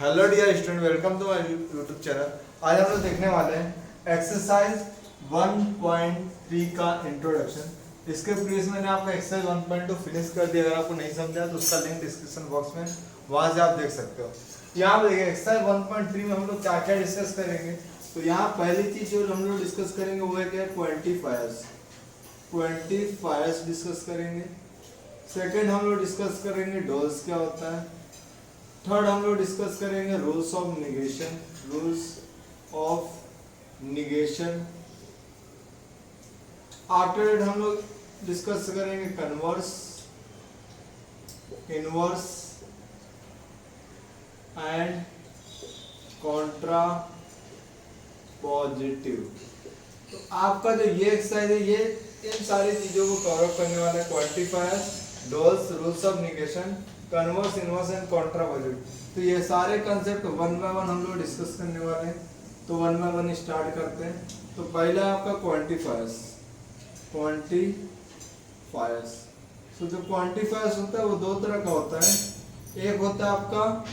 Hello dear student, welcome to my YouTube channel. आज हम लोग देखने वाले हैं एक्सरसाइज 1.3 का इंट्रोडक्शन। इसके प्रीवियस मैंने आपको एक्सरसाइज 1.2 फिनिश कर दिया। अगर आपको नहीं समझा तो उसका लिंक डिस्क्रिप्शन बॉक्स में, वहां से आप देख सकते हो। यहाँ पे देखिए एक्सरसाइज 1.3 में हम लोग क्या क्या डिस्कस करेंगे। तो यहाँ पहली चीज जो हम लोग डिस्कस करेंगे वो है क्या, क्वांटिफायर्स। क्वांटिफायर्स डिस्कस करेंगे। सेकेंड हम लोग डिस्कस करेंगे डॉल्स क्या होता है। थर्ड हम लोग डिस्कस करेंगे rules of negation. Rules of negation. After it हम लोग डिस्कस करेंगे converse, inverse and Contra positive. तो आपका जो ये एक्सरसाइज है ये इन सारी चीजों को कवर करने वाला है। Quantifier, dolls, rules of negation, converse, inverse and Contra positive. तो ये सारे कंसेप्ट वन बाय वन हम लोग डिस्कस करने वाले हैं। तो वन बाय वन स्टार्ट करते हैं। तो पहला है आपका क्वांटिफायर्स। क्वांटिफायर्स, तो जो क्वांटिफायर्स होता है वो दो तरह का होता है। एक होता है आपका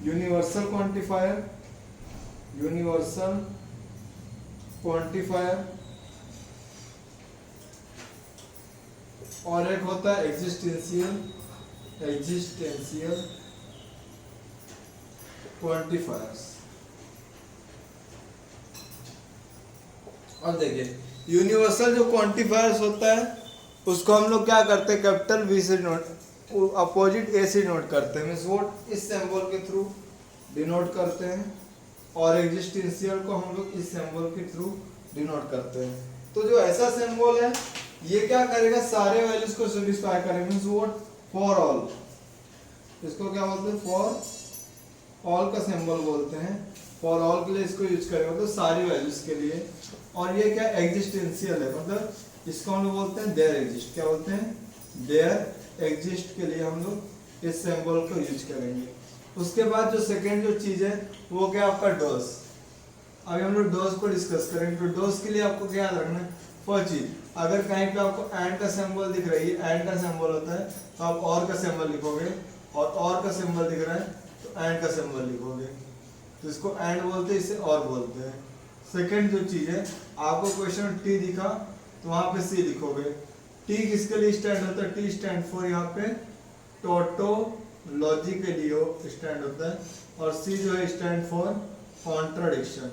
यूनिवर्सल क्वांटिफायर, यूनिवर्सल क्वांटिफायर, और एक होता है एग्जिस्टेंशियल क्वांटिफायर्स। और देखिए यूनिवर्सल जो क्वांटिफायर्स होता है उसको हम लोग क्या करते हैं, कैपिटल वी से नोट, अपोजिट ए से नोट करते हैं, मींस वोट इस सिंबल के थ्रू डिनोट करते हैं। और एग्जिस्टेंशियल को हम लोग इस सिंबल के थ्रू डिनोट करते हैं। तो जो ऐसा सिंबल है ये क्या करेगा, सारे वैल्यूज को सेटिस्फाई करेगा, मींस वोट फॉर ऑल। इसको क्या बोलते हैं, फॉर ऑल का सिंबल बोलते हैं। फॉर ऑल के लिए इसको यूज करेगा, मतलब सारी वैल्यूज के लिए। और ये क्या एग्जिस्टेंशियल है, मतलब इसको हम लोग बोलते हैं देयर एग्जिस्ट। क्या बोलते हैं, देयर एग्जिस्ट के लिए हम लोग इस सिंबल को यूज करेंगे। उसके बाद जो सेकेंड जो चीज है वो क्या आपका डॉस। अभी हम लोग डॉस को डिस्कस करेंगे। तो डॉस के लिए आपको क्या रखना है, फर्स्ट चीज, अगर कहीं पे आपको एंड का सिंबल दिख रही है, एंड का सिंबल होता है तो आप और का सिंबल लिखोगे, और का सिंबल दिख रहा है तो एंड का सिंबल लिखोगे। तो इसको एंड बोलते हैं, इसे और बोलते हैं। सेकंड जो चीज है, आपको क्वेश्चन में टी दिखा तो वहां पे सी लिखोगे। टी किसके लिए स्टैंड होता है, टी स्टैंड फॉर यहाँ पे टोटोलॉजी के लिए स्टैंड होता है। और सी जो है स्टैंड फॉर कॉन्ट्राडिक्शन।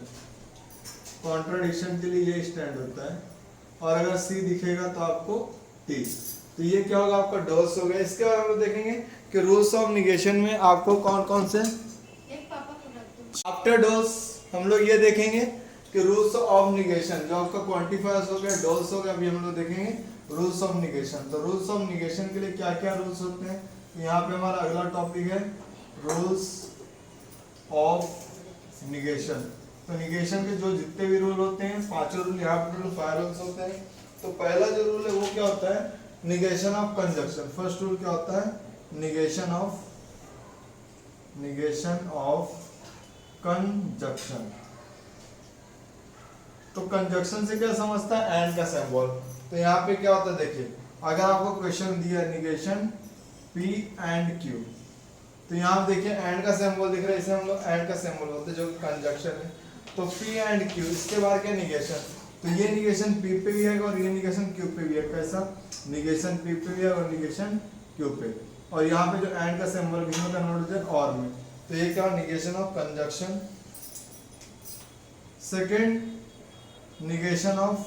कॉन्ट्राडिक्शन के लिए ये स्टैंड होता है। और अगर सी दिखेगा तो आपको टी। तो ये क्या होगा, आपका डॉस हो गया। इसके बाद हम लोग देखेंगे कि रूल्स ऑफ निगेशन में आपको कौन कौन से, आफ्टर डॉस हम लोग ये देखेंगे कि रूल्स ऑफ निगेशन, जो आपका क्वांटिफायर्स हो गया, डॉस हो गया, अभी हम लोग देखेंगे रूल्स ऑफ निगेशन। तो रूल्स ऑफ निगेशन के लिए क्या क्या रूल्स होते हैं। तो यहाँ पे हमारा अगला टॉपिक है रूल्स ऑफ निगेशन। तो निगेशन के जो जितने भी रूल होते हैं, पांचों रूल यहाँ पे टोटल 5 रूल्स होते हैं। तो पहला जो रूल है वो क्या होता है, negation of conjunction. First rule क्या होता है, निगेशन ऑफ कंजक्शन। तो कंजक्शन से क्या समझता है, एंड का सिंबल। तो यहाँ पे क्या होता है, देखिए अगर आपको क्वेश्चन दिया निगेशन P एंड Q, तो यहाँ देखिए एंड का सिंबल दिख रहा है, इसे हम लोग एंड का सिंबल बोलते हैं, जो कंजक्शन है। तो P एंड Q, इसके बाद क्या निगेशन, तो ये निगेशन P पे भी है और ये निगेशन Q पे भी है। कैसा, निगेशन P पे भी है और निगेशन Q पे। और यहाँ पे जो एंड का सिंबल किसमें कन्वर्ट होता है, और में। तो ये क्या, negation of conjunction. Second, negation of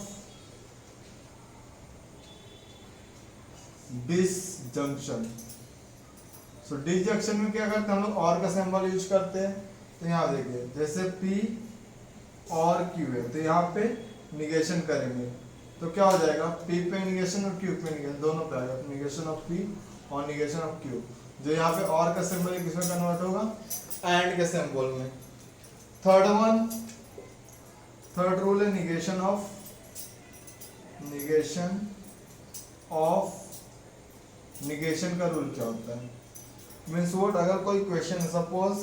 disjunction. So disjunction में क्या करते हैं हम लोग, और का सिंबल यूज करते हैं। तो यहाँ देखिए जैसे P और Q है तो यहाँ पे निगेशन करेंगे तो क्या हो जाएगा, P पे निगेशन और Q पे निगेशन, दोनों पे आएगा। निगेशन ऑफ P और निगेशन ऑफ Q। जो यहाँ पे और का सिंबल किसमें कन्वर्ट होगा, एंड के सिंबल में। थर्ड रूल है निगेशन ऑफ निगेशन का रूल क्या होता है, मीन्स वोट, अगर कोई question suppose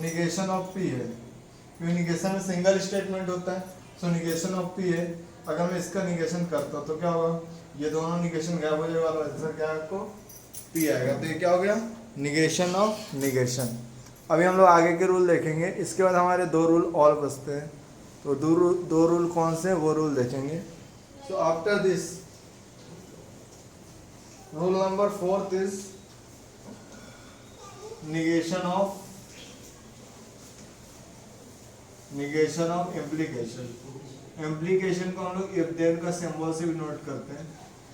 negation of P है, क्योंकि निगेशन में सिंगल स्टेटमेंट होता है। सो निगेशन ऑफ P है, अगर मैं इसका निगेशन करता हूँ तो क्या होगा, ये दोनों निगेशन गायब हो जाएगा और आंसर क्या है आपको P आएगा। तो ये क्या हो गया, निगेशन ऑफ निगेशन। अभी हम लोग आगे के रूल देखेंगे, इसके बाद हमारे 2 रूल और बचते हैं। तो दो रूल कौन से हैं वो रूल देखेंगे। So after this rule number 4 is negation of implication को हम लोग if then का सिंबल से भी नोट करते हैं।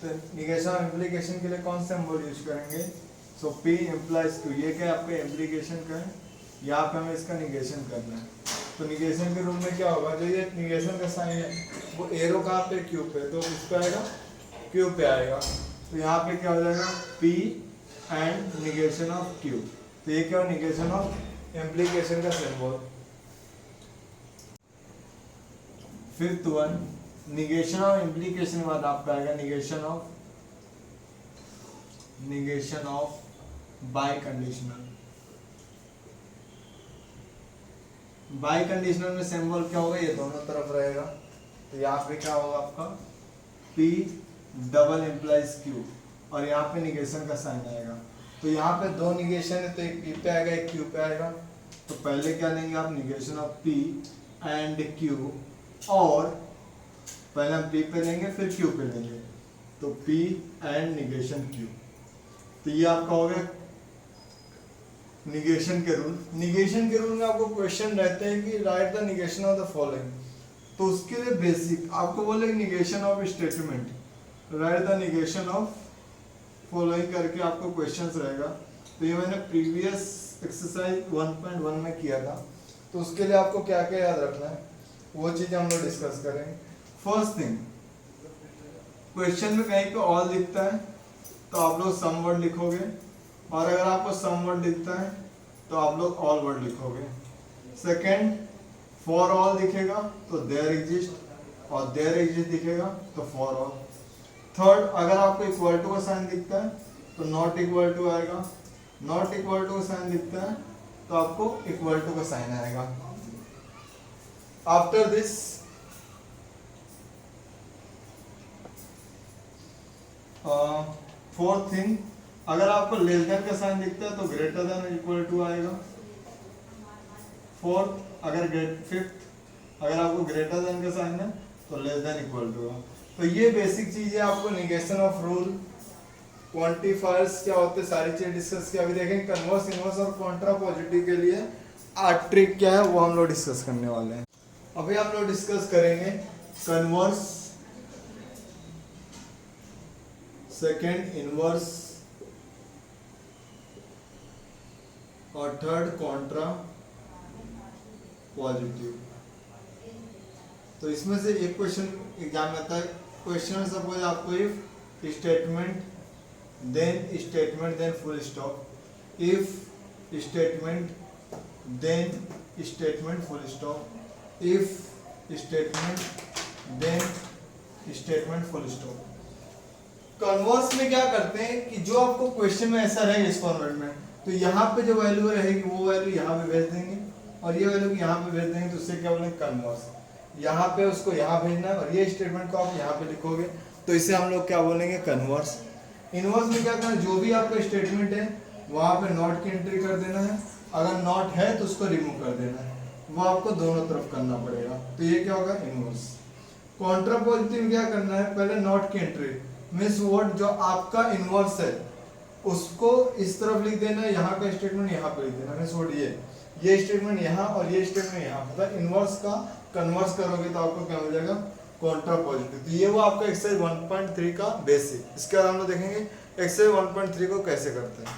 तो negation of implication के लिए कौन सा सिंबल यूज करेंगे? सो P implies Q, ये क्या आपका implication का है, यहाँ पे हमें इसका निगेशन करना है। तो निगेशन के रूल में क्या होगा, जो ये निगेशन का साइन है वो एरो कहाँ पे, Q पे, तो इस पे आएगा, Q पे आएगा। तो यहाँ पे क्या हो जाएगा, P and negation of Q। तो ये क्या हो, निगेशन ऑफ इम्प्लीकेशन का symbol. Fifth one, negation of implication के बाद आपका आएगा negation of by conditional. By conditional में सिंबल क्या होगा, ये दोनों तरफ रहेगा। तो यहाँ पे क्या होगा आपका P डबल इम्प्लाइज Q और यहाँ पे निगेशन का साइन आएगा। तो यहाँ पे 2 निगेशन है, तो एक P पे आएगा एक Q पे आएगा। तो पहले क्या लेंगे आप, negation of P and Q, और पहले हम P पे लेंगे फिर Q पे लेंगे। तो P एंड निगेशन Q। तो ये आपका हो गया निगेशन के रूल। निगेशन के रूल में आपको क्वेश्चन रहते हैं कि right the negation of the following. तो उसके लिए बेसिक आपको बोलेंगे negation of statement, right the negation of following करके आपको क्वेश्चंस रहेगा। तो ये मैंने प्रीवियस एक्सरसाइज 1.1 में किया था। तो उसके लिए आपको क्या क्या याद रखना है वो चीज़ हम लोग डिस्कस करेंगे। फर्स्ट थिंग, क्वेश्चन में कहीं पे ऑल दिखता है तो आप लोग सम वर्ड लिखोगे, और अगर आपको सम वर्ड दिखता है तो आप लोग ऑल वर्ड लिखोगे। सेकेंड, फॉर ऑल दिखेगा तो देयर एग्जिस्ट, और देयर एग्जिस्ट दिखेगा तो फॉर ऑल। थर्ड, अगर आपको इक्वल टू का साइन दिखता है तो नॉट इक्वल टू आएगा, नॉट इक्वल टू का साइन दिखता है तो आपको इक्वल टू का साइन आएगा। आफ्टर दिस फोर्थ थिंग, अगर आपको लेस देन का साइन दिखता है तो ग्रेटर देन इक्वल टू आएगा। फोर्थ, फिफ्थ, अगर आपको ग्रेटर देन का साइन है तो लेस देन इक्वल टू है। तो ये बेसिक चीज है, आपको निगेशन ऑफ रूल, क्वांटिफायर्स क्या होते हैं, सारी चीजें डिस्कस किया। अभी देखेंगे कन्वर्स, इनवर्स और कॉन्ट्रा पॉजिटिव के लिए ट्रिक क्या है वो हम लोग डिस्कस करने वाले हैं। अभी हम लोग डिस्कस करेंगे कन्वर्स, सेकेंड इनवर्स, और थर्ड कॉन्ट्रा पॉजिटिव। तो इसमें से एक क्वेश्चन एग्जाम में आता है। क्वेश्चन सपोज आपको if statement then full stop, if statement then statement full stop, if statement then statement full stop. Converse में क्या करते हैं कि जो आपको क्वेश्चन में ऐसा रहेगा इस फॉर्मेट में, तो यहाँ पे जो वैल्यू रहेगी वो वैल्यू यहाँ पे भेज देंगे, और ये वैल्यू यहाँ पे भेज देंगे। तो उससे क्या बोलेंगे, कन्वर्स। यहाँ पे उसको यहाँ भेजना है और ये स्टेटमेंट को आप यहाँ पे लिखोगे, तो इसे हम लोग क्या बोलेंगे, कन्वर्स। इनवर्स में क्या करना है, जो भी आपका स्टेटमेंट है वहाँ पे नॉट की एंट्री कर देना है, अगर नॉट है तो उसको रिमूव कर देना है, वो आपको दोनों तरफ करना पड़ेगा। तो ये क्या होगा, इनवर्स। कॉन्ट्रा पॉजिटिव क्या करना है, पहले नॉट की एंट्री मीन्स वर्ड जो आपका इनवर्स है उसको इस तरफ लिख देना है, यहाँ का स्टेटमेंट यहाँ पे लिख देना मीन्स वर्ड ये स्टेटमेंट यहाँ और ये स्टेटमेंट यहाँ, मतलब इनवर्स का कन्वर्स करोगे तो आपको क्या मिल जाएगा, कॉन्ट्रा पॉजिटिव। तो ये वो आपका एक्सरसाइज 1.3 का बेसिक। इसके बाद हम लोग देखेंगे एक्सरसाइज 1.3 को कैसे करते हैं।